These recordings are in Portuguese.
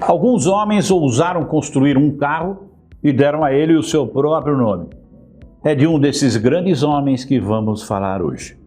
Alguns homens ousaram construir um carro e deram a ele o seu próprio nome. É de um desses grandes homens que vamos falar hoje.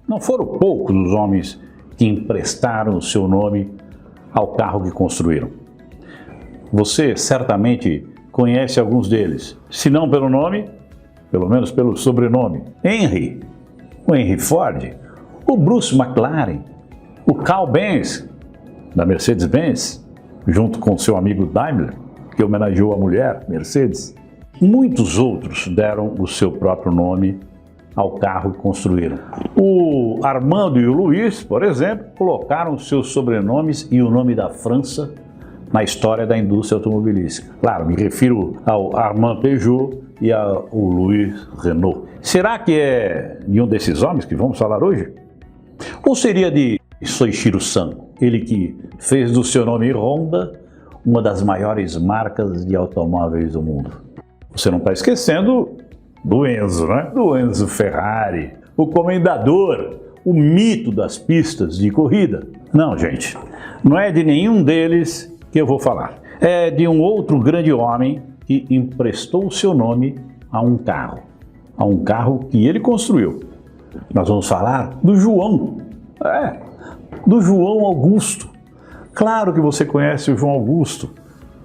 Não foram poucos os homens que emprestaram o seu nome ao carro que construíram. Você certamente conhece alguns deles, se não pelo nome, pelo menos pelo sobrenome. O Henry Ford, o Bruce McLaren, o Carl Benz, da Mercedes-Benz, junto com seu amigo Daimler, que homenageou a mulher, Mercedes. Muitos outros deram o seu próprio nome ao carro que construíram. O Armando e o Luiz, por exemplo, colocaram seus sobrenomes e o nome da França na história da indústria automobilística. Claro, me refiro ao Armand Peugeot e ao Louis Renault. Será que é de um desses homens que vamos falar hoje? Ou seria de Soichiro San, ele que fez do seu nome Honda uma das maiores marcas de automóveis do mundo? Você não está esquecendo do Enzo, né? Do Enzo Ferrari, o comendador, o mito das pistas de corrida. Não, gente, não é de nenhum deles que eu vou falar. É de um outro grande homem que emprestou o seu nome a um carro que ele construiu. Nós vamos falar do João, do João Augusto. Claro que você conhece o João Augusto.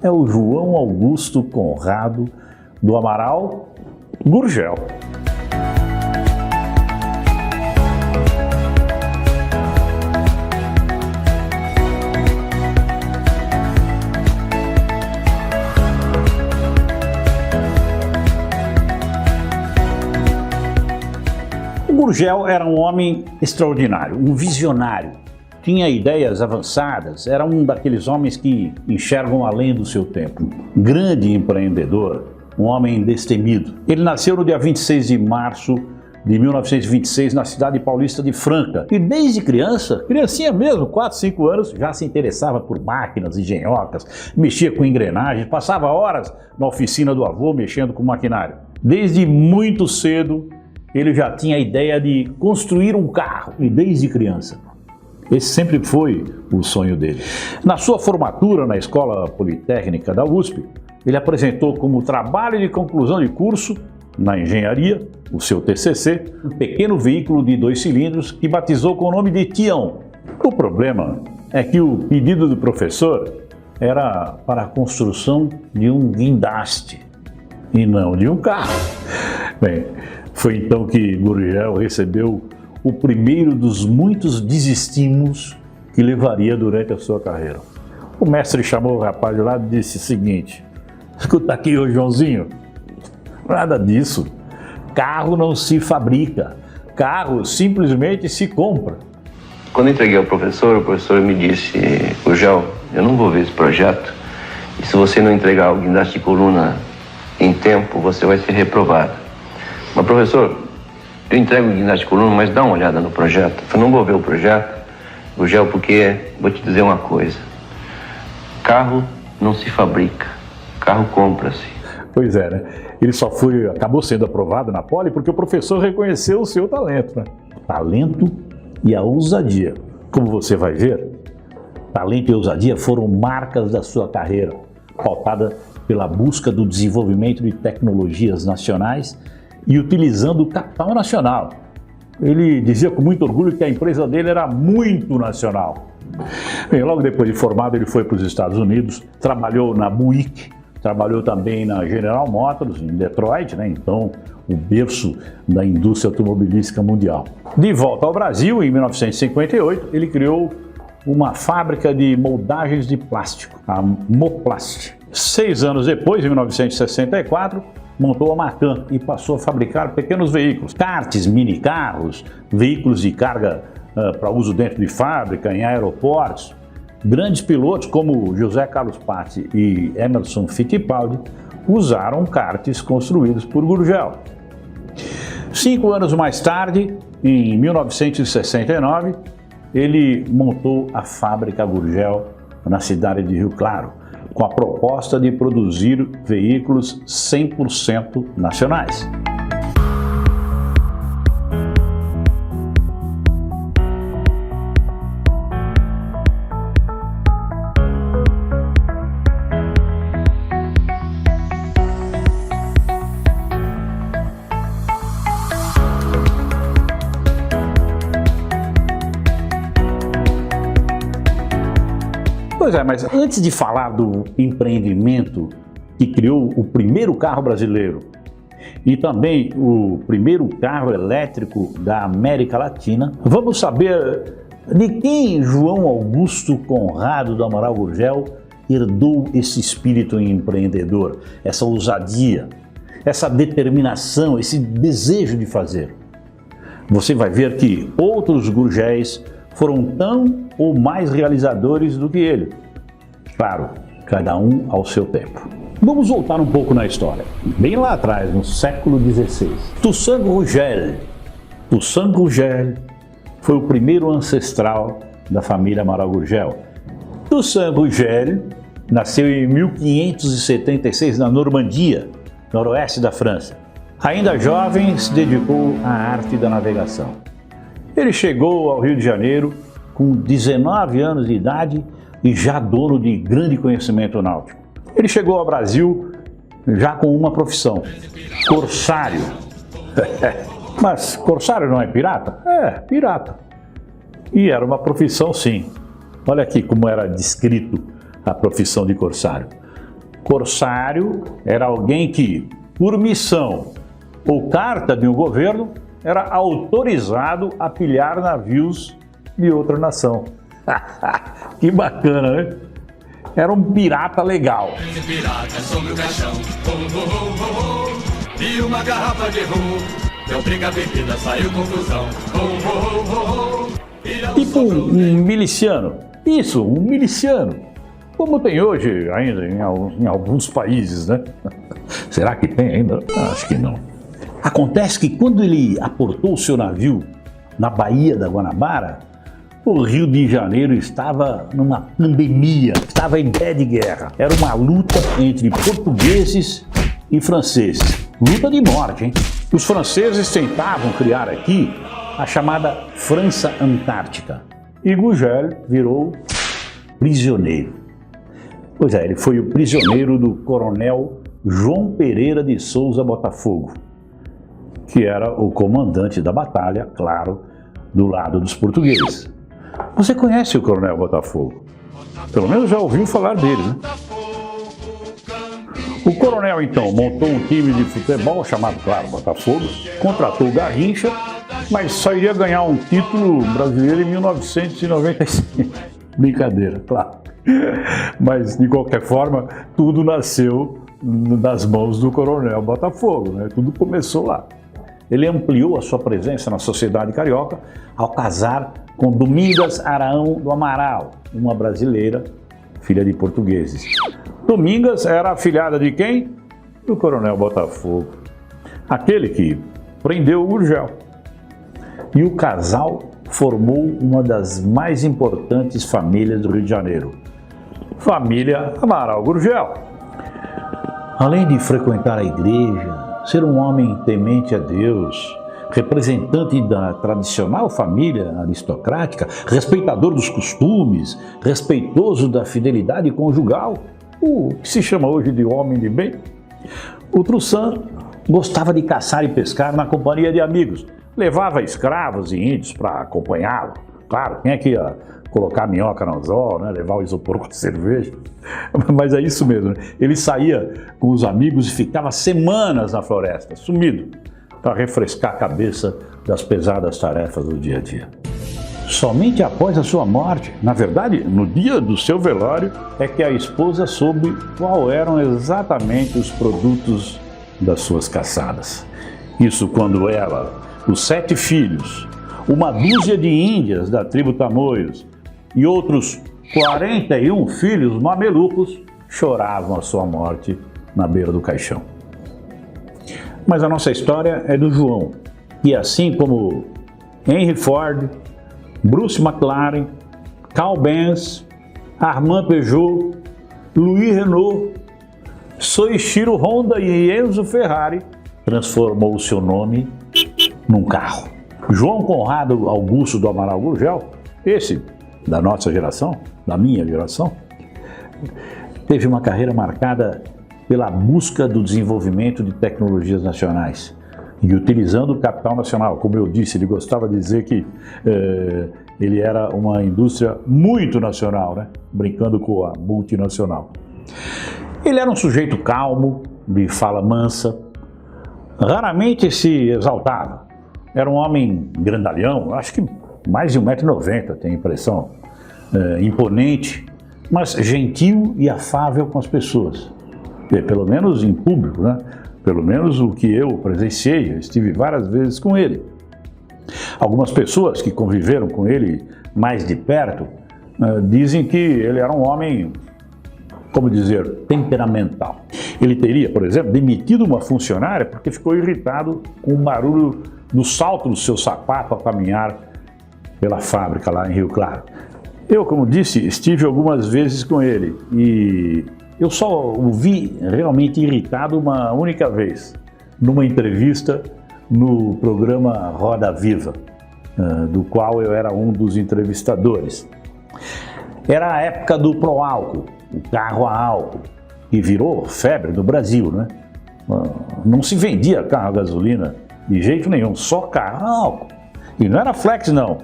É o João Augusto Conrado do Amaral Gurgel. O Gurgel era um homem extraordinário, um visionário. Tinha ideias avançadas, era um daqueles homens que enxergam além do seu tempo. Grande empreendedor, um homem destemido. Ele nasceu no dia 26 de março de 1926 na cidade paulista de Franca. E desde criança, criancinha mesmo, 4, 5 anos, já se interessava por máquinas, engenhocas, mexia com engrenagens, passava horas na oficina do avô mexendo com maquinário. Desde muito cedo, ele já tinha a ideia de construir um carro, e desde criança. Esse sempre foi o sonho dele. Na sua formatura na Escola Politécnica da USP, ele apresentou como trabalho de conclusão de curso, na engenharia, o seu TCC, um pequeno veículo de 2 cilindros que batizou com o nome de Tião. O problema é que o pedido do professor era para a construção de um guindaste e não de um carro. Bem, foi então que Gurgel recebeu o primeiro dos muitos desestímulos que levaria durante a sua carreira. O mestre chamou o rapaz de lado e disse o seguinte: escuta aqui, ô Joãozinho, nada disso. Carro não se fabrica, carro simplesmente se compra. Quando entreguei ao professor, o professor me disse: Gurgel, eu não vou ver esse projeto, e se você não entregar o guindaste de coluna em tempo, você vai ser reprovado. Mas professor, eu entrego o guindaste de coluna, mas dá uma olhada no projeto. Eu não vou ver o projeto, Gurgel, porque vou te dizer uma coisa: carro não se fabrica, carro compra-se. Pois é, né? Ele só acabou sendo aprovado na Poli porque o professor reconheceu o seu talento, né? Talento e a ousadia. Como você vai ver, talento e ousadia foram marcas da sua carreira, pautada pela busca do desenvolvimento de tecnologias nacionais e utilizando o capital nacional. Ele dizia com muito orgulho que a empresa dele era muito nacional. Bem, logo depois de formado, ele foi para os Estados Unidos, trabalhou na Buick, trabalhou também na General Motors, em Detroit, né? Então o berço da indústria automobilística mundial. De volta ao Brasil, em 1958, ele criou uma fábrica de moldagens de plástico, a Moplast. 6 anos depois, em 1964, montou a Macan e passou a fabricar pequenos veículos, karts, mini-carros, veículos de carga para uso dentro de fábrica, em aeroportos. Grandes pilotos como José Carlos Patti e Emerson Fittipaldi usaram karts construídos por Gurgel. 5 anos mais tarde, em 1969, ele montou a fábrica Gurgel na cidade de Rio Claro, com a proposta de produzir veículos 100% nacionais. Pois é, mas antes de falar do empreendimento que criou o primeiro carro brasileiro e também o primeiro carro elétrico da América Latina, vamos saber de quem João Augusto Conrado do Amaral Gurgel herdou esse espírito empreendedor, essa ousadia, essa determinação, esse desejo de fazer. Você vai ver que outros Gurgéis foram tão ou mais realizadores do que ele. Claro, cada um ao seu tempo. Vamos voltar um pouco na história. Bem lá atrás, no século XVI. Toussaint Gurgel. Toussaint Gurgel foi o primeiro ancestral da família Amaral Gurgel. Toussaint Gurgel nasceu em 1576 na Normandia, noroeste da França. Ainda jovem, se dedicou à arte da navegação. Ele chegou ao Rio de Janeiro com 19 anos de idade e já dono de grande conhecimento náutico. Ele chegou ao Brasil já com uma profissão: corsário. Mas corsário não é pirata? É, pirata. E era uma profissão, sim. Olha aqui como era descrito a profissão de corsário. Corsário era alguém que, por missão ou carta de um governo, era autorizado a pilhar navios de outra nação. Que bacana, né? Era um pirata legal. Pirata sobre o caixão, e uma garrafa de rum, deu briga bebida, saiu confusão, Tipo um miliciano. Isso, um miliciano. Como tem hoje ainda em alguns países, né? Será que tem ainda? Acho que não. Acontece que quando ele aportou o seu navio na Baía da Guanabara, o Rio de Janeiro estava numa pandemia, estava em pé de guerra. Era uma luta entre portugueses e franceses. Luta de morte, hein? Os franceses tentavam criar aqui a chamada França Antártica. E Gurgel virou prisioneiro. Pois é, ele foi o prisioneiro do coronel João Pereira de Souza Botafogo, que era o comandante da batalha, claro, do lado dos portugueses. Você conhece o Coronel Botafogo? Pelo menos já ouviu falar dele, né? O coronel, então, montou um time de futebol chamado, claro, Botafogo, contratou o Garrincha, mas só iria ganhar um título brasileiro em 1995. Brincadeira, claro. Mas, de qualquer forma, tudo nasceu nas mãos do Coronel Botafogo, né? Tudo começou lá. Ele ampliou a sua presença na sociedade carioca ao casar com Domingas Araão do Amaral, uma brasileira, filha de portugueses. Domingas era afilhada de quem? Do Coronel Botafogo, aquele que prendeu o Gurgel. E o casal formou uma das mais importantes famílias do Rio de Janeiro, família Amaral Gurgel. Além de frequentar a igreja, ser um homem temente a Deus, representante da tradicional família aristocrática, respeitador dos costumes, respeitoso da fidelidade conjugal, o que se chama hoje de homem de bem, o Toussaint gostava de caçar e pescar na companhia de amigos, levava escravos e índios para acompanhá-lo. Claro, quem é que ia colocar minhoca no anzol, né? Levar o isopor com a cerveja? Mas é isso mesmo, né? Ele saía com os amigos e ficava semanas na floresta, sumido, para refrescar a cabeça das pesadas tarefas do dia a dia. Somente após a sua morte, na verdade, no dia do seu velório, é que a esposa soube qual eram exatamente os produtos das suas caçadas. Isso quando ela, os 7 filhos, uma dúzia de índias da tribo Tamoios e outros 41 filhos mamelucos choravam a sua morte na beira do caixão. Mas a nossa história é do João, que assim como Henry Ford, Bruce McLaren, Carl Benz, Armand Peugeot, Louis Renault, Soichiro Honda e Enzo Ferrari, transformou o seu nome num carro. João Conrado Augusto do Amaral Gurgel, esse da nossa geração, da minha geração, teve uma carreira marcada pela busca do desenvolvimento de tecnologias nacionais e utilizando o capital nacional. Como eu disse, ele gostava de dizer que ele era uma indústria muito nacional, né? Brincando com a multinacional. Ele era um sujeito calmo, de fala mansa, raramente se exaltava. Era um homem grandalhão, acho que mais de 1,90 m, tenho a impressão, imponente, mas gentil e afável com as pessoas. Pelo menos em público, né? Pelo menos o que eu presenciei, eu estive várias vezes com ele. Algumas pessoas que conviveram com ele mais de perto dizem que ele era um homem, como dizer, temperamental. Ele teria, por exemplo, demitido uma funcionária porque ficou irritado com o barulho do salto do seu sapato ao caminhar pela fábrica lá em Rio Claro. Eu, como disse, estive algumas vezes com ele e eu só o vi realmente irritado uma única vez, numa entrevista no programa Roda Viva, do qual eu era um dos entrevistadores. Era a época do Proálcool, o carro a álcool, que virou febre no Brasil, né? Não se vendia carro a gasolina de jeito nenhum, só carro a álcool. E não era flex, não.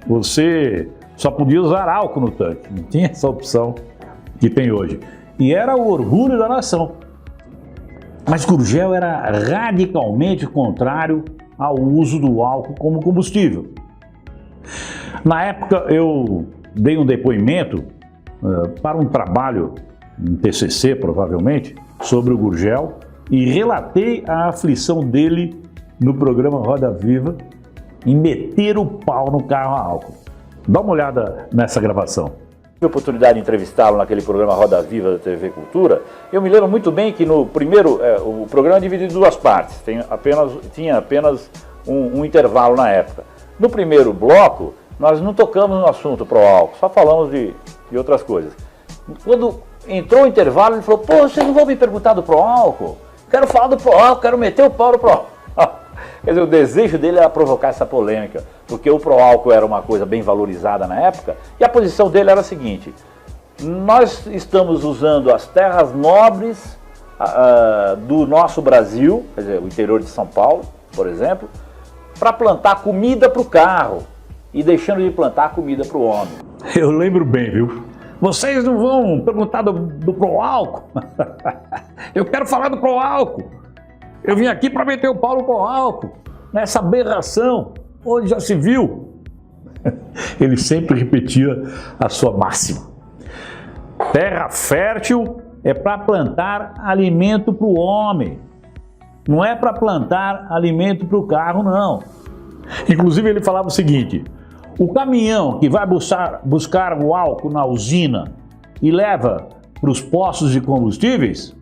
Você só podia usar álcool no tanque, não tinha essa opção que tem hoje. E era o orgulho da nação. Mas Gurgel era radicalmente contrário ao uso do álcool como combustível. Na época eu dei um depoimento para um trabalho, um TCC provavelmente, sobre o Gurgel e relatei a aflição dele no programa Roda Viva em meter o pau no carro a álcool. Dá uma olhada nessa gravação. Tive a oportunidade de entrevistá-lo naquele programa Roda Viva da TV Cultura. Eu me lembro muito bem que no primeiro, o programa é dividido em duas partes, tinha apenas um intervalo na época. No primeiro bloco, nós não tocamos no assunto pro álcool, só falamos de outras coisas. Quando entrou o intervalo, ele falou: pô, vocês não vão me perguntar do pro álcool? Quero falar do pro álcool, quero meter o pau no pro álcool. Quer dizer, o desejo dele era provocar essa polêmica, porque o pro-álcool era uma coisa bem valorizada na época, e a posição dele era a seguinte: nós estamos usando as terras nobres do nosso Brasil, quer dizer, o interior de São Paulo, por exemplo, para plantar comida para o carro, e deixando de plantar comida para o homem. Eu lembro bem, viu? Vocês não vão perguntar do pro-álcool? Eu quero falar do pro-álcool. Eu vim aqui para meter o pau no pro-álcool, nessa aberração, onde já se viu. Ele sempre repetia a sua máxima: terra fértil é para plantar alimento para o homem, não é para plantar alimento para o carro, não. Inclusive ele falava o seguinte: o caminhão que vai buscar o álcool na usina e leva para os postos de combustíveis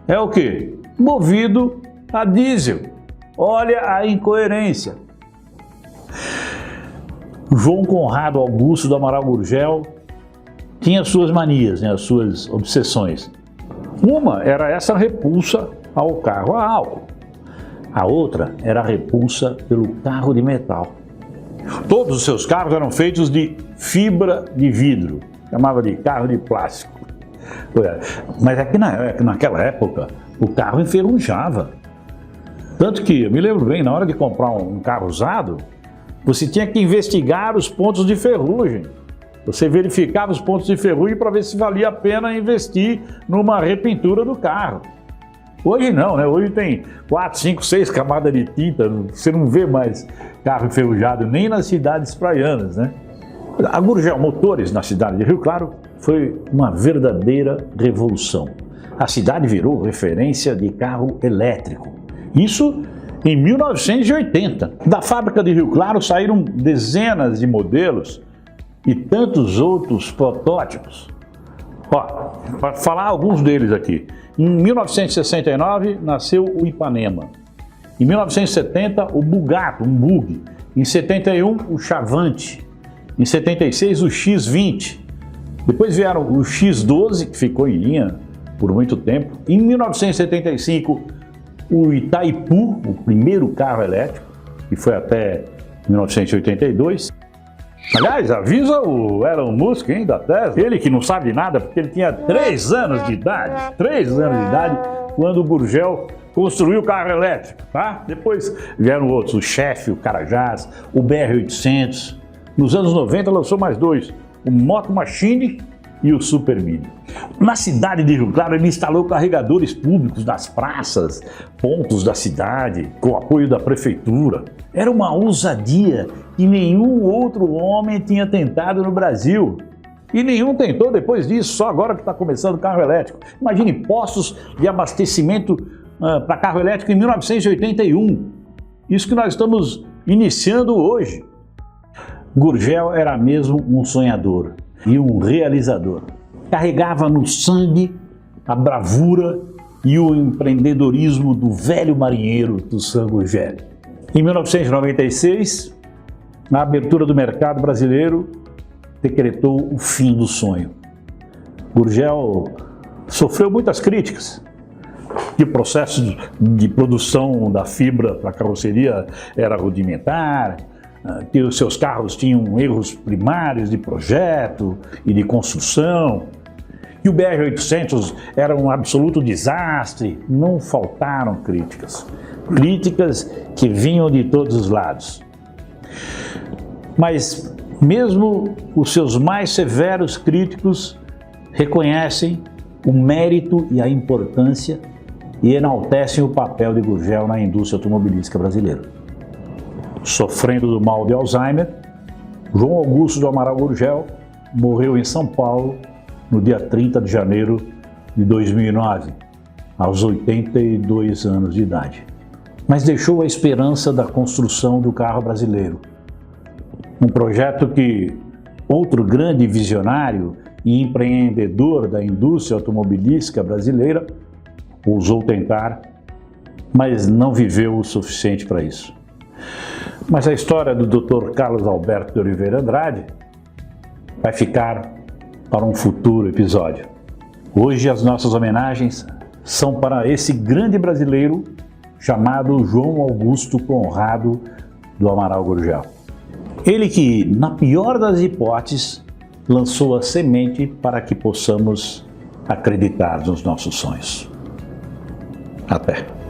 é o quê? Movido a diesel. Olha a incoerência. João Conrado Augusto do Amaral Gurgel tinha suas manias, né, as suas obsessões. Uma era essa repulsa ao carro a álcool. A outra era a repulsa pelo carro de metal. Todos os seus carros eram feitos de fibra de vidro, chamava de carro de plástico. Mas é que naquela época o carro enferrujava. Tanto que, eu me lembro bem, na hora de comprar um carro usado, você tinha que investigar os pontos de ferrugem. Você verificava os pontos de ferrugem para ver se valia a pena investir numa repintura do carro. Hoje não, né? Hoje tem 4, 5, 6 camadas de tinta, você não vê mais carro enferrujado nem nas cidades praianas, né? A Gurgel Motores, na cidade de Rio Claro, foi uma verdadeira revolução. A cidade virou referência de carro elétrico. Isso em 1980. Da fábrica de Rio Claro saíram dezenas de modelos e tantos outros protótipos. Ó, para falar alguns deles aqui. Em 1969 nasceu o Ipanema. Em 1970 o Bugato, um bug. Em 71 o Chavante. Em 76 o X20. Depois vieram o X12, que ficou em linha por muito tempo. Em 1975 o Itaipu, o primeiro carro elétrico, que foi até 1982. Aliás, avisa o Elon Musk, hein, da Tesla, ele que não sabe nada, porque ele tinha 3 anos de idade, 3 anos de idade, quando o Gurgel construiu o carro elétrico, tá? Depois vieram outros, o Chefe, o Carajás, o BR-800. Nos anos 90 lançou mais 2, o Moto Machine e o Super Mini. Na cidade de Rio Claro, ele instalou carregadores públicos nas praças, pontos da cidade, com o apoio da prefeitura. Era uma ousadia que nenhum outro homem tinha tentado no Brasil. E nenhum tentou depois disso, só agora que está começando o carro elétrico. Imagine postos de abastecimento para carro elétrico em 1981. Isso que nós estamos iniciando hoje. Gurgel era mesmo um sonhador e um realizador. Carregava no sangue a bravura e o empreendedorismo do velho marinheiro do San Gurgel. Em 1996, a abertura do mercado brasileiro decretou o fim do sonho. Gurgel sofreu muitas críticas, que o processo de produção da fibra para a carroceria era rudimentar, que os seus carros tinham erros primários de projeto e de construção, que o BR-800 era um absoluto desastre. Não faltaram críticas, críticas que vinham de todos os lados. Mas mesmo os seus mais severos críticos reconhecem o mérito e a importância e enaltecem o papel de Gurgel na indústria automobilística brasileira. Sofrendo do mal de Alzheimer, João Augusto do Amaral Gurgel morreu em São Paulo no dia 30 de janeiro de 2009, aos 82 anos de idade. Mas deixou a esperança da construção do carro brasileiro. Um projeto que outro grande visionário e empreendedor da indústria automobilística brasileira ousou tentar, mas não viveu o suficiente para isso. Mas a história do Dr. Carlos Alberto de Oliveira Andrade vai ficar para um futuro episódio. Hoje as nossas homenagens são para esse grande brasileiro chamado João Augusto Conrado do Amaral Gurgel. Ele que, na pior das hipóteses, lançou a semente para que possamos acreditar nos nossos sonhos. Até!